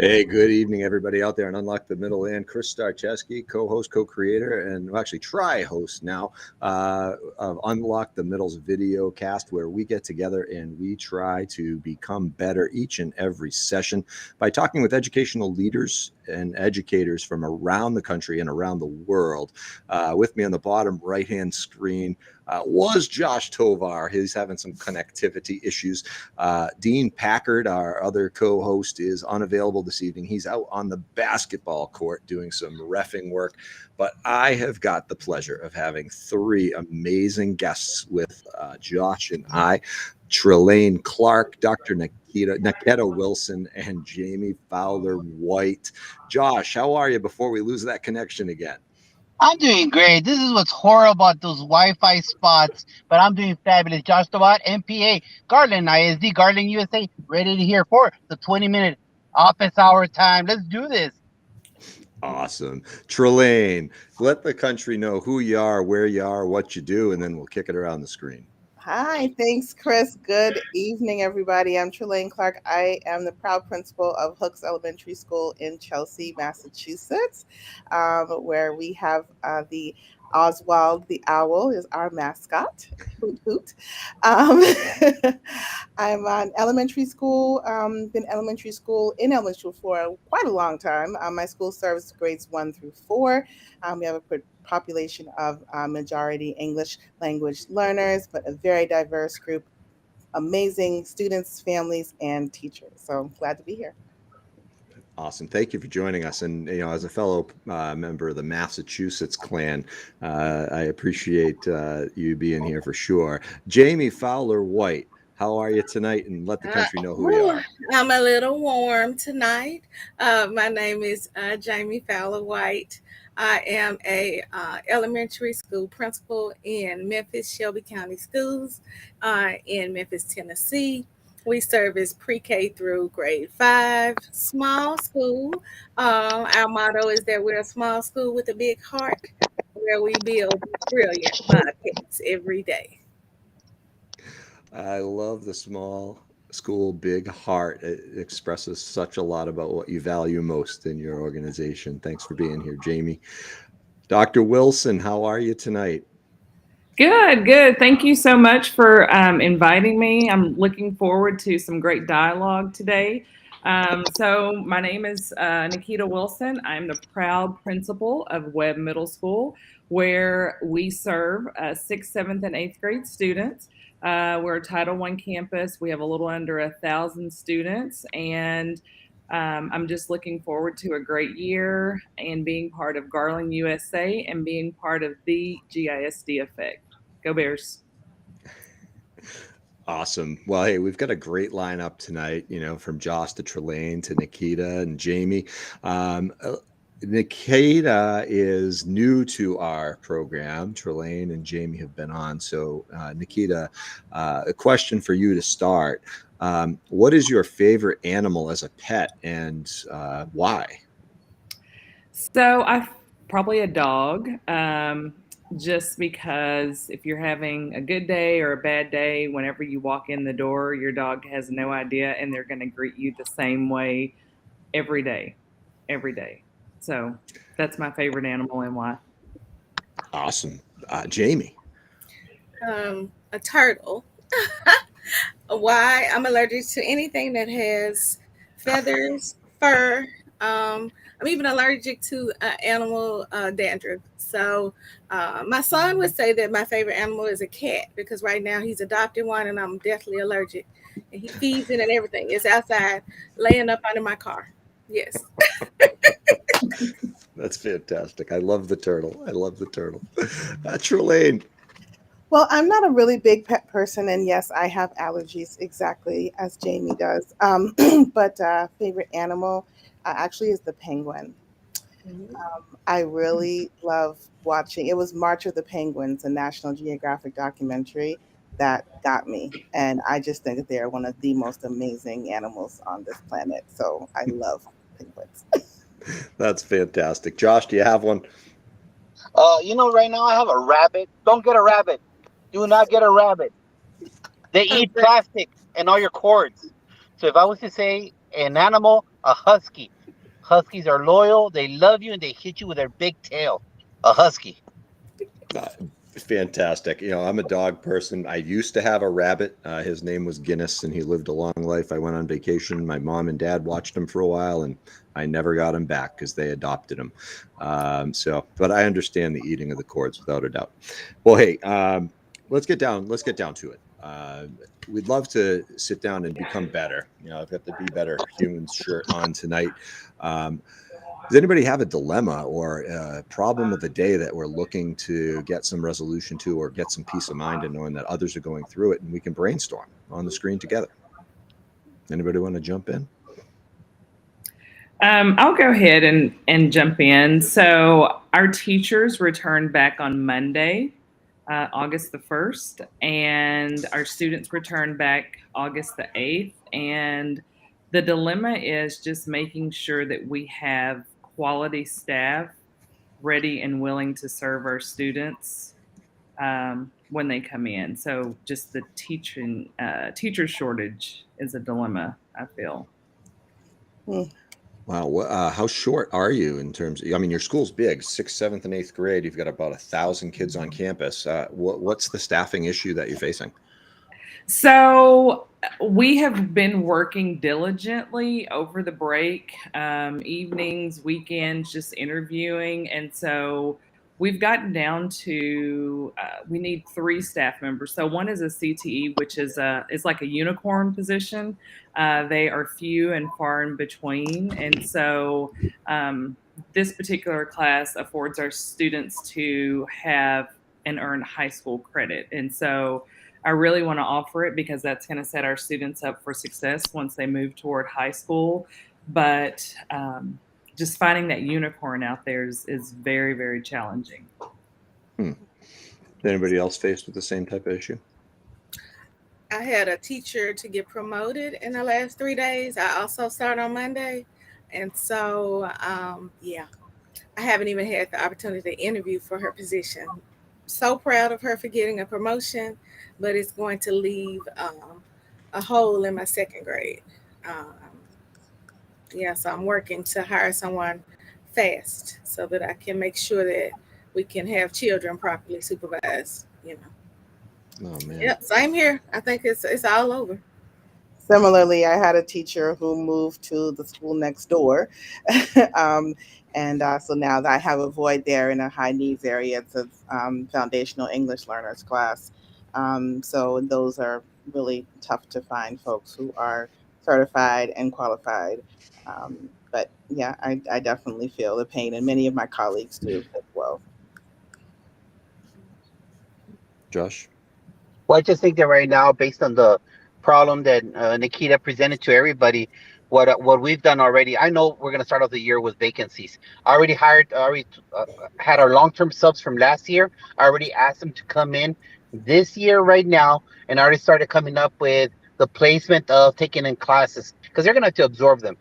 Hey, good evening, everybody out there on Unlock the Middle Land. Chris Starcheski, co-host, co-creator, and actually tri-host now of Unlock the Middle's video cast, where we get together and we try to become better each and every session by talking with educational leaders and educators from around the country and around the world. With me on the bottom right-hand screen was Josh Tovar. He's having some connectivity issues. Dean Packard, our other co-host, is unavailable this evening. He's out on the basketball court doing some reffing work. But I have got the pleasure of having three amazing guests with Josh and I. Trelane Clark, Dr. Nikketa Wilson, and Jaimi Fowler-White. Josh, how are you before we lose that connection again? I'm doing great. This is what's horrible about those Wi-Fi spots, but I'm doing fabulous. Josh Tovar, MPA, Garland ISD, Garland USA, ready to hear for the 20-minute office hour time. Let's do this. Awesome. Trelane, let the country know who you are, where you are, what you do, and then we'll kick it around the screen. Hi, thanks, Chris. Good evening, everybody. I'm Trelane Clark. I am the proud principal of Hooks Elementary School in Chelsea, Massachusetts, where we have the Oswald the Owl is our mascot. Hoot, hoot. I'm on elementary school, been in elementary school for quite a long time. My school serves grades 1 through 4. We have a population of majority English language learners, but a very diverse group, amazing students, families, and teachers. So I'm glad to be here. Awesome. Thank you for joining us. And, as a fellow member of the Massachusetts clan, I appreciate you being here for sure. Jaimi Fowler-White, how are you tonight? And let the country know who you are. I'm a little warm tonight. My name is Jaimi Fowler-White. I am a elementary school principal in Memphis Shelby County Schools in Memphis, Tennessee. We serve as pre-K through grade 5, small school. Our motto is that we're a small school with a big heart, where we build brilliant bobcats every day. I love the small school, big heart. It expresses such a lot about what you value most in your organization. Thanks for being here, Jaimi. Dr. Wilson, how are you tonight? Good. Thank you so much for inviting me. I'm looking forward to some great dialogue today. So my name is Nikketa Wilson. I'm the proud principal of Webb Middle School, where we serve 6th, 7th, and 8th grade students. We're a Title I campus. We have a little under 1,000 students, and I'm just looking forward to a great year and being part of Garland USA and being part of the GISD Effect. Go Bears. Awesome. Well, hey, we've got a great lineup tonight, from Josh to Trelane to Nikketa and Jaimi. Nikketa is new to our program. Trelane and Jaimi have been on. So, Nikketa, a question for you to start. What is your favorite animal as a pet, and why? So, probably a dog. Just because if you're having a good day or a bad day, whenever you walk in the door, your dog has no idea, and they're going to greet you the same way every day. So that's my favorite animal and why. Awesome. Jaimi? A turtle. Why? I'm allergic to anything that has feathers, fur. I'm even allergic to animal dandruff. So my son would say that my favorite animal is a cat, because right now he's adopted one and I'm deathly allergic. And he feeds it and everything. It's outside, laying up under my car. Yes. That's fantastic. I love the turtle. Trelane. Well, I'm not a really big pet person, and yes, I have allergies exactly as Jaimi does. But favorite animal actually is the penguin. I really love watching. It was March of the Penguins, a National Geographic documentary that got me, and I just think that they're one of the most amazing animals on this planet. So I love penguins. That's fantastic. Josh, do you have one? Right now I have a rabbit. Don't get a rabbit. Do not get a rabbit. They eat plastic and all your cords. So if I was to say an animal, a husky. Huskies are loyal. They love you, and they hit you with their big tail. A husky. Uh, Fantastic. I'm a dog person. I used to have a rabbit. His name was Guinness, and he lived a long life. I went on vacation. My mom and dad watched him for a while, and I never got him back because they adopted him. But I understand the eating of the cords without a doubt. Well, hey, let's get down to it. We'd love to sit down and become better. I've got the Be Better Humans shirt on tonight. Does anybody have a dilemma or a problem of the day that we're looking to get some resolution to, or get some peace of mind in knowing that others are going through it, and we can brainstorm on the screen together? Anybody want to jump in? I'll go ahead and jump in. So our teachers returned back on Monday, August the 1st, and our students returned back August the 8th. And the dilemma is just making sure that we have quality staff ready and willing to serve our students when they come in. So just the teacher shortage is a dilemma, I feel. Wow. How short are you in terms of, your school's big, 6th, 7th, and 8th grade. You've got about 1,000 kids on campus. What's the staffing issue that you're facing? So we have been working diligently over the break, evenings, weekends, just interviewing. And so we've gotten down to, we need 3 staff members. So one is a CTE, which is like a unicorn position. They are few and far in between. And so this particular class affords our students to have and earn high school credit. And so I really want to offer it because that's going to set our students up for success once they move toward high school. But just finding that unicorn out there is very, very challenging. Anybody else faced with the same type of issue? I had a teacher to get promoted in the last 3 days. I also start on Monday. And so, I haven't even had the opportunity to interview for her position. So proud of her for getting a promotion, but it's going to leave a hole in my 2nd grade. So I'm working to hire someone fast so that I can make sure that we can have children properly supervised. Oh man. Yep, same here. I think it's all over. Similarly, I had a teacher who moved to the school next door. So now that I have a void there in a high needs area. It's a foundational English learners class. So those are really tough to find folks who are certified and qualified. But yeah, I definitely feel the pain, and many of my colleagues do as well. Josh? Well, I just think that right now, based on the problem that Nikketa presented to everybody, what we've done already, I know we're going to start off the year with vacancies. I already had our long-term subs from last year. I already asked them to come in this year right now, and I already started coming up with the placement of taking in classes because they're going to have to absorb them.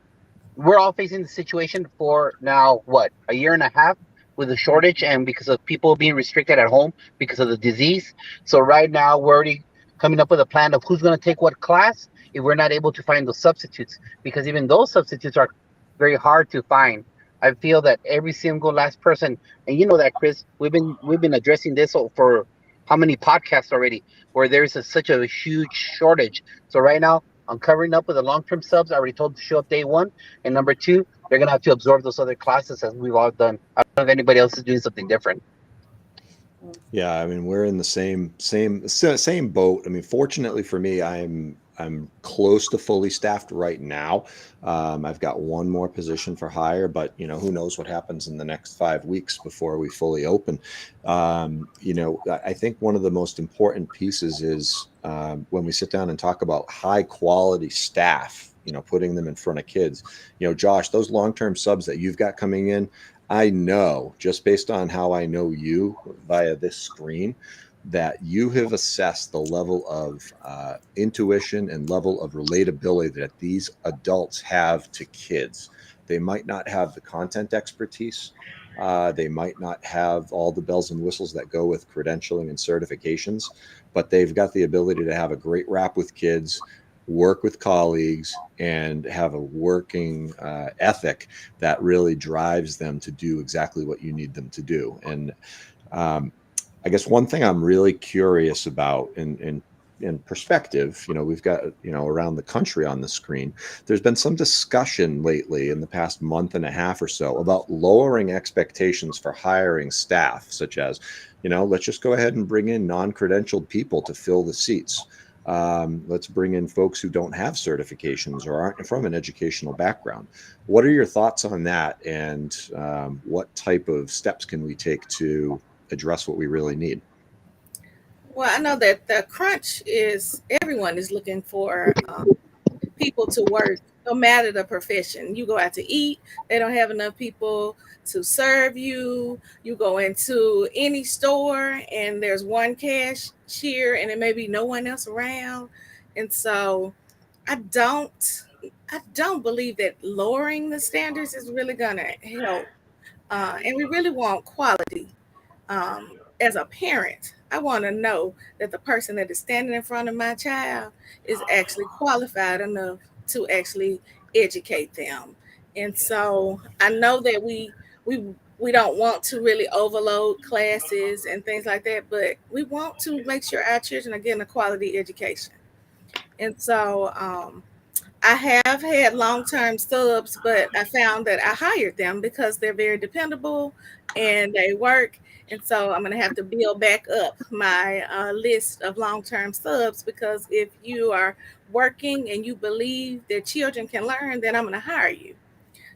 We're all facing the situation for now, a year and a half with a shortage, and because of people being restricted at home because of the disease. So right now we're already coming up with a plan of who's going to take what class if we're not able to find those substitutes, because even those substitutes are very hard to find. I feel that every single last person, and you know that, Chris, we've been addressing this for how many podcasts already, where there's such a huge shortage. So right now I'm covering up with the long-term subs. I already told them to show up day 1, and number 2, they're going to have to absorb those other classes as we've all done. I don't know if anybody else is doing something different. Yeah, we're in the same boat. Fortunately for me, I'm close to fully staffed right now. I've got 1 more position for hire, but who knows what happens in the next 5 weeks before we fully open. I think one of the most important pieces is when we sit down and talk about high quality staff, putting them in front of kids. Josh, those long-term subs that you've got coming in, I know, just based on how I know you via this screen, that you have assessed the level of intuition and level of relatability that these adults have to kids. They might not have the content expertise. They might not have all the bells and whistles that go with credentialing and certifications, but they've got the ability to have a great rap with kids, work with colleagues, and have a working ethic that really drives them to do exactly what you need them to do. And I guess one thing I'm really curious about in perspective, we've got, around the country on the screen, there's been some discussion lately in the past month and a half or so about lowering expectations for hiring staff, such as, let's just go ahead and bring in non-credentialed people to fill the seats. Let's bring in folks who don't have certifications or aren't from an educational background. What are your thoughts on that? And what type of steps can we take to address what we really need? Well, I know that the crunch is everyone is looking for people to work, no matter the profession. You go out to eat, they don't have enough people to serve you. You go into any store and there's one cashier and there may be no one else around. And so I don't believe that lowering the standards is really gonna help. And we really want quality. As a parent, I want to know that the person that is standing in front of my child is actually qualified enough to actually educate them. And so I know that we don't want to really overload classes and things like that, but we want to make sure our children are getting a quality education. And so I have had long-term subs, but I found that I hired them because they're very dependable and they work. And so I'm going to have to build back up my list of long-term subs, because if you are working and you believe that children can learn, then I'm going to hire you.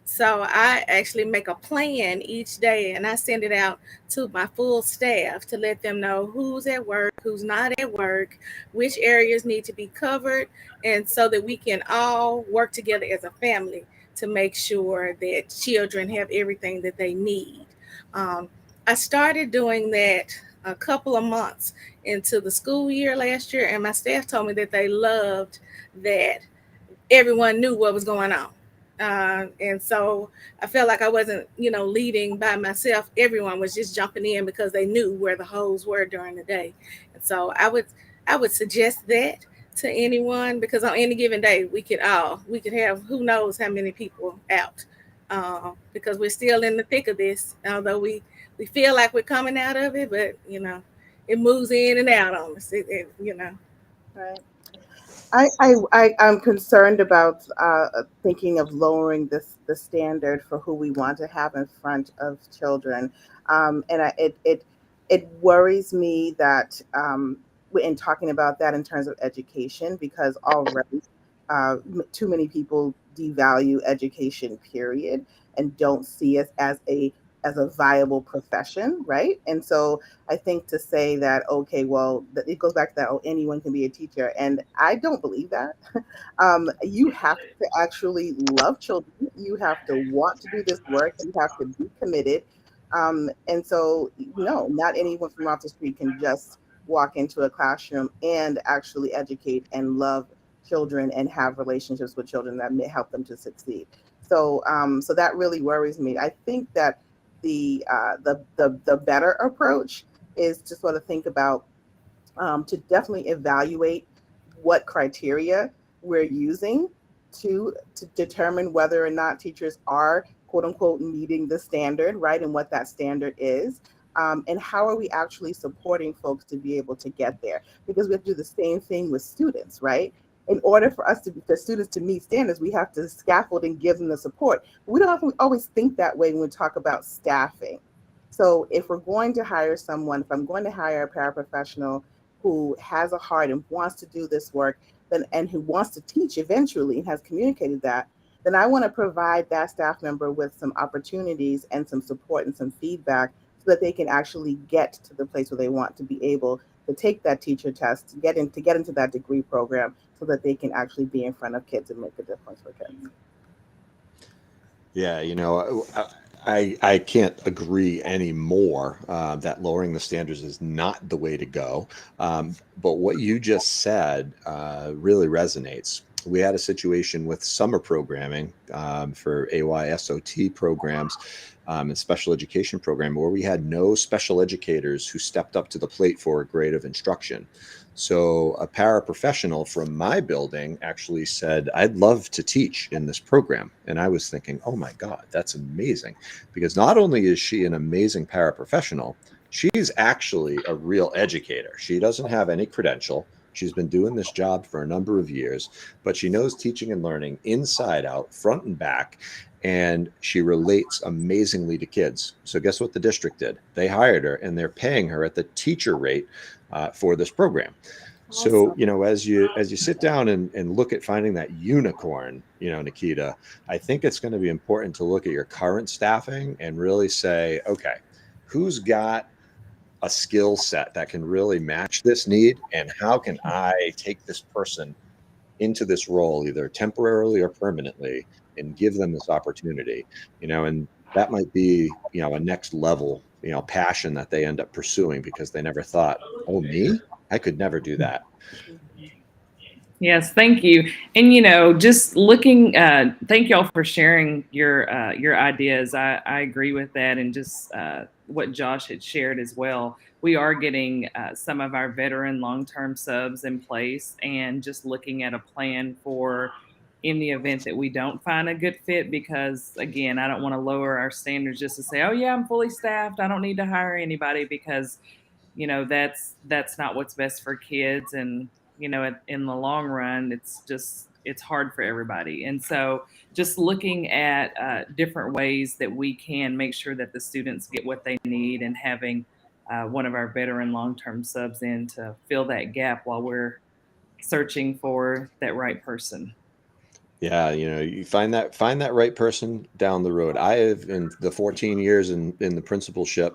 So I actually make a plan each day and I send it out to my full staff to let them know who's at work, who's not at work, which areas need to be covered, and so that we can all work together as a family to make sure that children have everything that they need. Um, I started doing that a couple of months into the school year last year, and my staff told me that they loved that everyone knew what was going on. And so I felt like I wasn't, leading by myself. Everyone was just jumping in because they knew where the holes were during the day. And so I would suggest that to anyone, because on any given day we could have who knows how many people out, because we're still in the thick of this. Although we feel like we're coming out of it, but it moves in and out on us. Right. I'm concerned about thinking of lowering the standard for who we want to have in front of children, it worries me that in talking about that in terms of education, because already too many people devalue education, period, and don't see it as a viable profession, right? And so I think to say that, okay, well, it goes back to that, oh, anyone can be a teacher. And I don't believe that. You have to actually love children. You have to want to do this work. You have to be committed. And so, no, not anyone from off the street can just walk into a classroom and actually educate and love children and have relationships with children that may help them to succeed. So, so that really worries me. I think that the better approach is to sort of think about, to definitely evaluate what criteria we're using to determine whether or not teachers are, quote unquote, meeting the standard, right? And what that standard is. And how are we actually supporting folks to be able to get there? Because we have to do the same thing with students, right? In order for students to meet standards, we have to scaffold and give them the support. We don't always think that way when we talk about staffing. So if we're going to hire someone, if I'm going to hire a paraprofessional who has a heart and wants to do this work, and who wants to teach eventually and has communicated that, then I want to provide that staff member with some opportunities and some support and some feedback so that they can actually get to the place where they want to be able to take that teacher test, to get into that degree program, so that they can actually be in front of kids and make a difference for kids. Yeah, I can't agree anymore that lowering the standards is not the way to go. But what you just said really resonates. we had a situation with summer programming for AYSOT programs and special education program where we had no special educators who stepped up to the plate for a grade of instruction. So a paraprofessional from my building actually said, I'd love to teach in this program. And I was thinking, oh my God, that's amazing. Because not only is she an amazing paraprofessional, she's actually a real educator. She doesn't have any credential. She's been doing this job for a number of years, but she knows teaching and learning inside out, front and back, and she relates amazingly to kids. So guess what the district did? They hired her, and they're paying her at the teacher rate for this program. Awesome. So, you know, as you sit down and look at finding that unicorn, you know, Nikketa, I think it's going to be important to look at your current staffing and really say, okay, who's got a skill set that can really match this need, and how can I take this person into this role either temporarily or permanently and give them this opportunity, you know, and that might be, you know, a next level, you know, passion that they end up pursuing because they never thought, oh, me, I could never do that. Yes, thank you. And, you know, just looking, thank y'all for sharing your ideas. I agree with that. And just what Josh had shared as well. We are getting some of our veteran long-term subs in place and just looking at a plan for in the event that we don't find a good fit, because again, I don't want to lower our standards just to say, oh yeah, I'm fully staffed, I don't need to hire anybody, because, you know, that's not what's best for kids. And, you know, in the long run, it's hard for everybody. And so just looking at different ways that we can make sure that the students get what they need, and having one of our veteran long-term subs in to fill that gap while we're searching for that right person. Yeah, you know, you find that right person down the road. I have, in the 14 years in the principalship,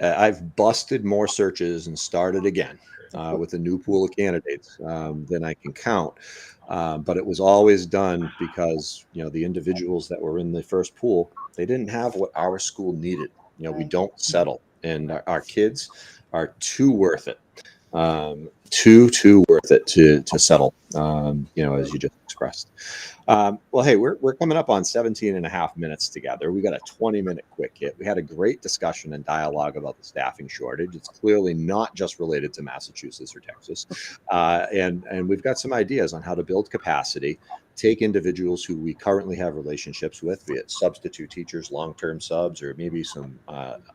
I've busted more searches and started again with a new pool of candidates than I can count. But it was always done because, you know, the individuals that were in the first pool, they didn't have what our school needed. You know, we don't settle, and our kids are too worth it. Too worth it to settle, you know, as you just expressed. Well, hey, we're coming up on 17 and a half minutes together. We got a 20-minute quick hit. We had a great discussion and dialogue about the staffing shortage. It's clearly not just related to Massachusetts or Texas. And we've got some ideas on how to build capacity, take individuals who we currently have relationships with, be it substitute teachers, long-term subs, or maybe some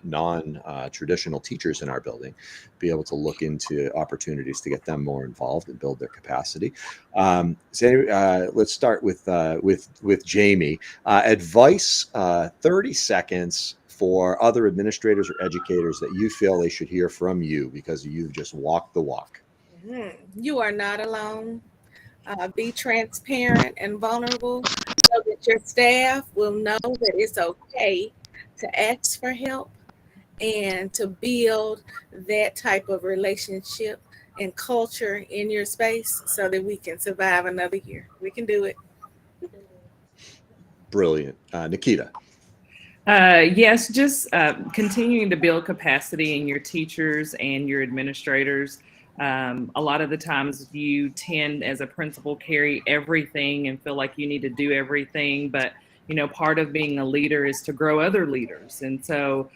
non-traditional teachers in our building, be able to look into opportunities to get them more involved and build their capacity. So let's start with Jaimi. Advice, 30 seconds for other administrators or educators that you feel they should hear from you because you've just walked the walk. You are not alone. Be transparent and vulnerable so that your staff will know that it's okay to ask for help and to build that type of relationship and culture in your space so that we can survive another year. We can do it. Brilliant. Nikketa. Yes, just continuing to build capacity in your teachers and your administrators. A lot of the times you tend as a principal carry everything and feel like you need to do everything, but you know, part of being a leader is to grow other leaders. And so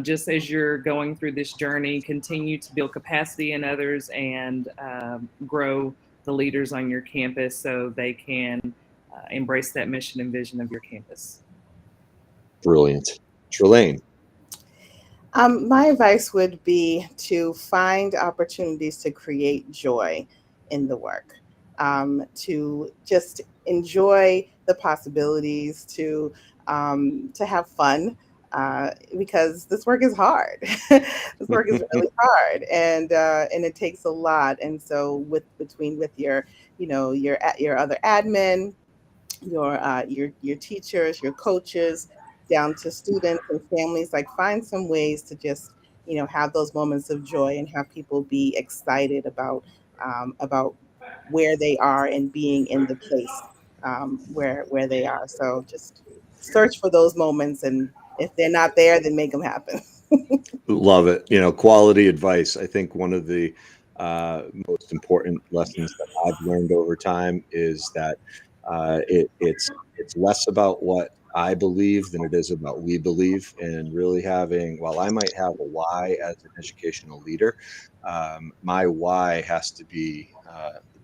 just as you're going through this journey, continue to build capacity in others and grow the leaders on your campus so they can embrace that mission and vision of your campus. Brilliant. Trelane. My advice would be to find opportunities to create joy in the work, to just enjoy the possibilities, to have fun, because this work is hard. This work is really hard, and it takes a lot. And so, with your, you know, your other admin, your teachers, your coaches, down to students and families, like find some ways to just, you know, have those moments of joy and have people be excited about where they are and being in the place where they are. So just search for those moments, and if they're not there, then make them happen. Love it. You know, quality advice. I think one of the most important lessons that I've learned over time is that it's less about what I believe than it is about we believe, and really having, while I might have a why as an educational leader, my why has to be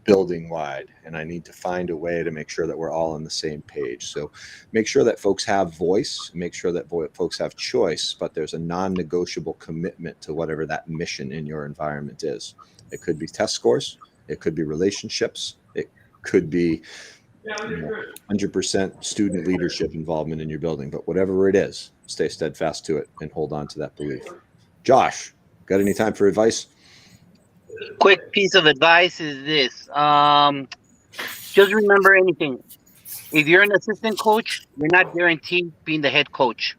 building wide, and I need to find a way to make sure that we're all on the same page. So make sure that folks have voice, make sure that folks have choice, but there's a non-negotiable commitment to whatever that mission in your environment is. It could be test scores, it could be relationships, it could be 100% student leadership involvement in your building, but whatever it is, stay steadfast to it and hold on to that belief. Josh, got any time for advice? Quick piece of advice is this. Just remember anything. If you're an assistant coach, you're not guaranteed being the head coach.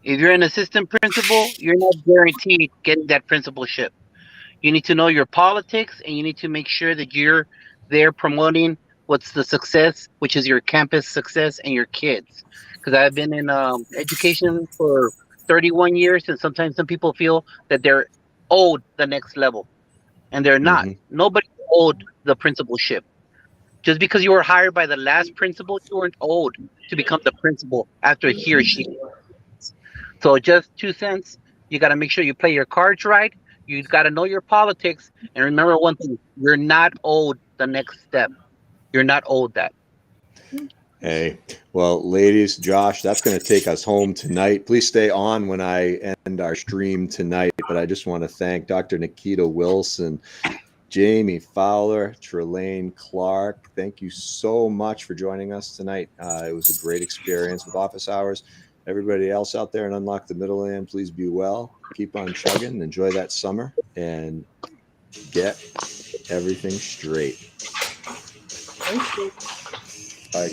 If you're an assistant principal, you're not guaranteed getting that principalship. You need to know your politics, and you need to make sure that you're there promoting what's the success, which is your campus success and your kids. Because I've been in education for 31 years, and sometimes some people feel that they're owed the next level, and they're not. Nobody owed the principalship. Just because you were hired by the last principal, you weren't owed to become the principal after he or she. So just 2 cents. You got to make sure you play your cards right. You got to know your politics, and remember one thing: you're not owed the next step. You're not owed that. Hey, well, ladies, Josh, that's going to take us home tonight. Please stay on when I end our stream tonight. But I just want to thank Dr. Nikketa Wilson, Jaimi Fowler, Trelane Clark. Thank you so much for joining us tonight. It was a great experience with office hours. Everybody else out there in Unlock the Middle Land, please be well. Keep on chugging. Enjoy that summer and get everything straight. Thank you.